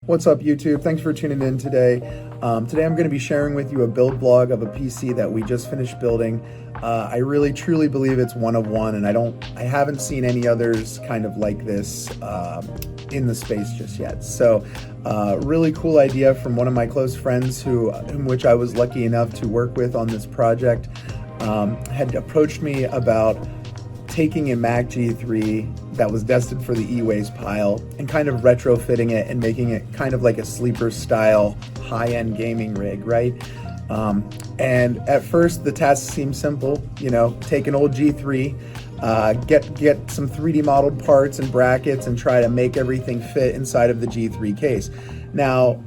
What's up, YouTube? Thanks for tuning in today. Today I'm going to be sharing with you a build vlog of a PC that we just finished building. I really truly believe it's one of one, and I haven't seen any others kind of like this in the space just yet. So really cool idea from one of my close friends which I was lucky enough to work with on this project. Had approached me about taking a Mac G3 that was destined for the e-waste pile and kind of retrofitting it and making it kind of like a sleeper style high-end gaming rig, right? And at first the task seemed simple, you know, take an old G3, get some 3D modeled parts and brackets and try to make everything fit inside of the G3 case. Now,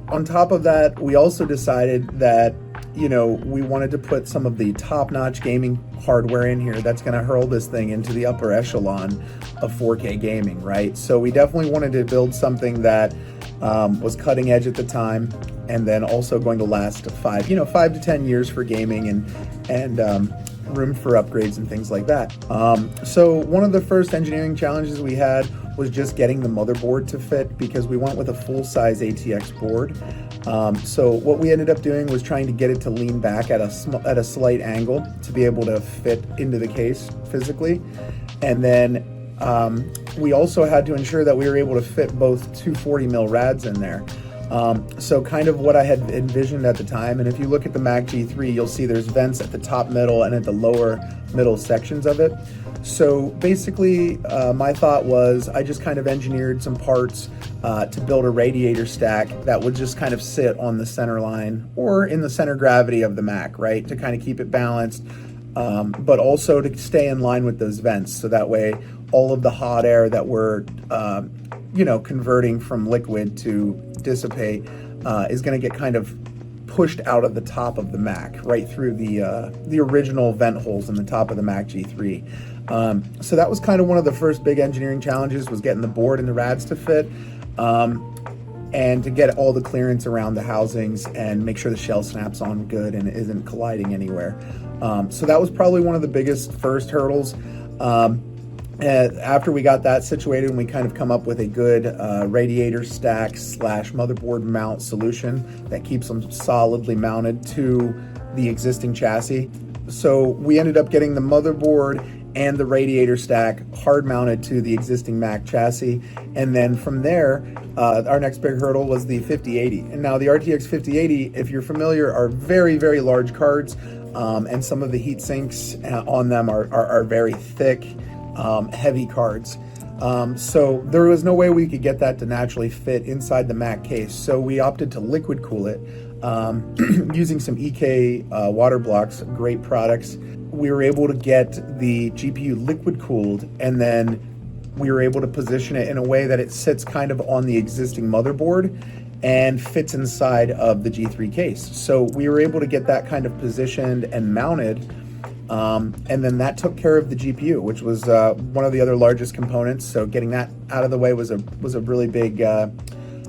on top of that, we also decided that, you know, we wanted to put some of the top-notch gaming hardware in here that's going to hurl this thing into the upper echelon of 4K gaming, right? So we definitely wanted to build something that was cutting edge at the time, and then also going to last 5 to 10 years for gaming and room for upgrades and things like that. So one of the first engineering challenges we had was just getting the motherboard to fit, because we went with a full-size ATX board. So what we ended up doing was trying to get it to lean back at a slight angle to be able to fit into the case physically. And then we also had to ensure that we were able to fit both 240mm rads in there. So kind of what I had envisioned at the time, and if you look at the Mac G3, you'll see there's vents at the top middle and at the lower middle sections of it. So basically, my thought was I just kind of engineered some parts to build a radiator stack that would just kind of sit on the center line or in the center gravity of the Mac, right? To kind of keep it balanced, but also to stay in line with those vents. So that way, all of the hot air that we're, converting from liquid to dissipate is going to get kind of pushed out of the top of the Mac, right through the original vent holes in the top of the Mac G3. So that was kind of one of the first big engineering challenges, was getting the board and the rads to fit, and to get all the clearance around the housings and make sure the shell snaps on good and isn't colliding anywhere. So that was probably one of the biggest first hurdles. After we got that situated and we kind of come up with a good radiator stack / motherboard mount solution that keeps them solidly mounted to the existing chassis. So we ended up getting the motherboard and the radiator stack hard mounted to the existing Mac chassis. And then from there, our next big hurdle was the 5080. And now the RTX 5080, if you're familiar, are very, very large cards. And some of the heat sinks on them are very thick, heavy cards. So there was no way we could get that to naturally fit inside the Mac case. So we opted to liquid cool it using some EK water blocks, great products. We were able to get the GPU liquid cooled, and then we were able to position it in a way that it sits kind of on the existing motherboard and fits inside of the G3 case. So we were able to get that kind of positioned and mounted, and then that took care of the GPU, which was one of the other largest components. So getting that out of the way was a really big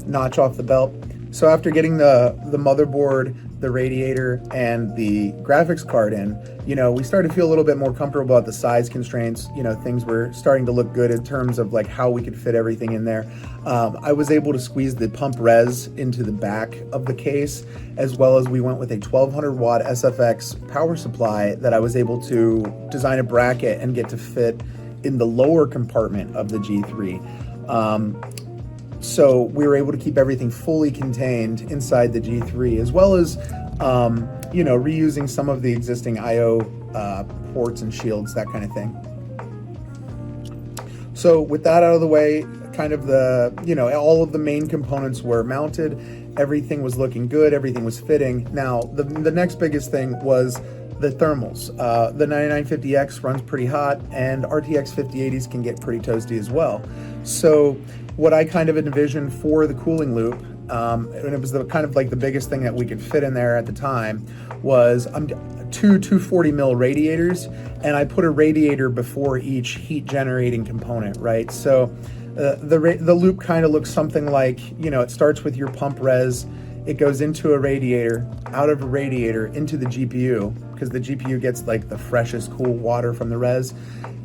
notch off the belt. So after getting the motherboard, the radiator, and the graphics card in, we started to feel a little bit more comfortable about the size constraints. Things were starting to look good in terms of like how we could fit everything in there. I was able to squeeze the pump res into the back of the case, as well as we went with a 1200 watt SFX power supply that I was able to design a bracket and get to fit in the lower compartment of the G3. So we were able to keep everything fully contained inside the G3, as well as, reusing some of the existing I/O ports and shields, that kind of thing. So with that out of the way, kind of all of the main components were mounted. Everything was looking good. Everything was fitting. Now, the next biggest thing was the thermals. The 9950X runs pretty hot, and RTX 5080s can get pretty toasty as well. So what I kind of envisioned for the cooling loop, and it was kind of like the biggest thing that we could fit in there at the time, was two 240mm radiators, and I put a radiator before each heat generating component, right? So the loop kind of looks something like, it starts with your pump res, it goes into a radiator, out of a radiator into the GPU, because the GPU gets like the freshest cool water from the res.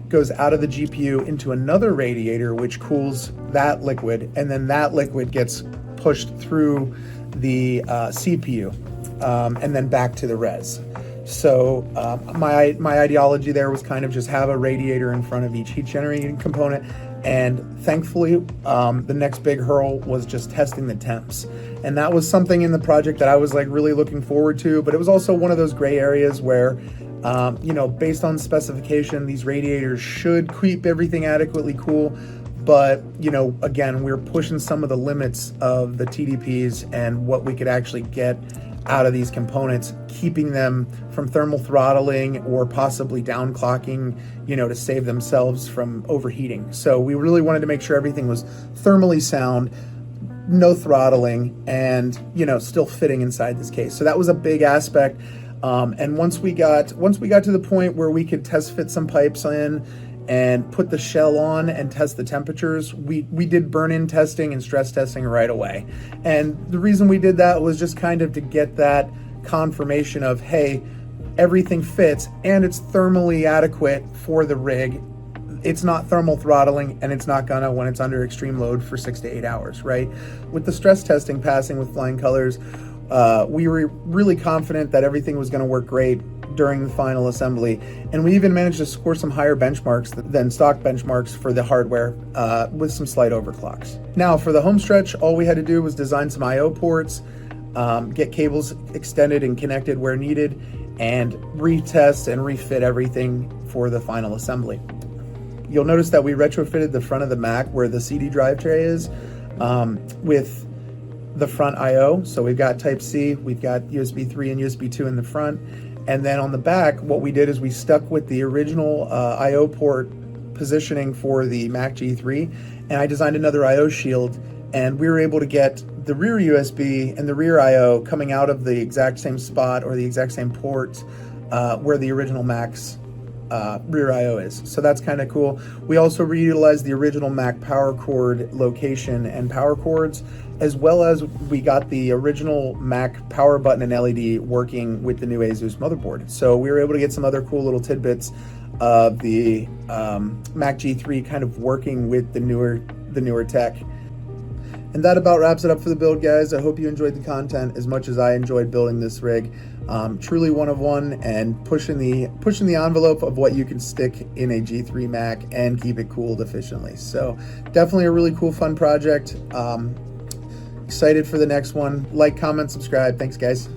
goes out of the GPU into another radiator, which cools that liquid, and then that liquid gets pushed through the CPU and then back to the res. So my ideology there was kind of just have a radiator in front of each heat generating component. And thankfully, the next big hurdle was just testing the temps. And that was something in the project that I was like really looking forward to, but it was also one of those gray areas where, you know, based on specification, these radiators should keep everything adequately cool. But, you know, again, we're pushing some of the limits of the TDPs and what we could actually get out of these components, keeping them from thermal throttling or possibly downclocking, you know, to save themselves from overheating. So we really wanted to make sure everything was thermally sound, no throttling, and, you know, still fitting inside this case. So that was a big aspect. And once we got to the point where we could test fit some pipes in and put the shell on and test the temperatures, we did burn-in testing and stress testing right away. And the reason we did that was just kind of to get that confirmation of, hey, everything fits and it's thermally adequate for the rig. It's not thermal throttling, and it's not gonna when it's under extreme load for 6 to 8 hours, right? With the stress testing passing with flying colors, we were really confident that everything was gonna work great during the final assembly, and we even managed to score some higher benchmarks than stock benchmarks for the hardware with some slight overclocks. Now for the home stretch, all we had to do was design some I/O ports, get cables extended and connected where needed, and retest and refit everything for the final assembly. You'll notice that we retrofitted the front of the Mac where the CD drive tray is with the front I/O. So we've got Type-C, we've got USB 3 and USB 2 in the front. And then on the back, what we did is we stuck with the original I/O port positioning for the Mac G3, and I designed another I/O shield, and we were able to get the rear USB and the rear I/O coming out of the exact same spot or the exact same port where the original Mac's rear I/O is. So that's kind of cool. We also reutilized the original Mac power cord location and power cords, as well as we got the original Mac power button and LED working with the new Asus motherboard. So we were able to get some other cool little tidbits of the Mac G3 kind of working with the newer tech. And that about wraps it up for the build, guys. I hope you enjoyed the content as much as I enjoyed building this rig. Truly one of one, and pushing the envelope of what you can stick in a G3 Mac and keep it cooled efficiently. So definitely a really cool, fun project. Excited for the next one. Like, comment, subscribe. Thanks, guys.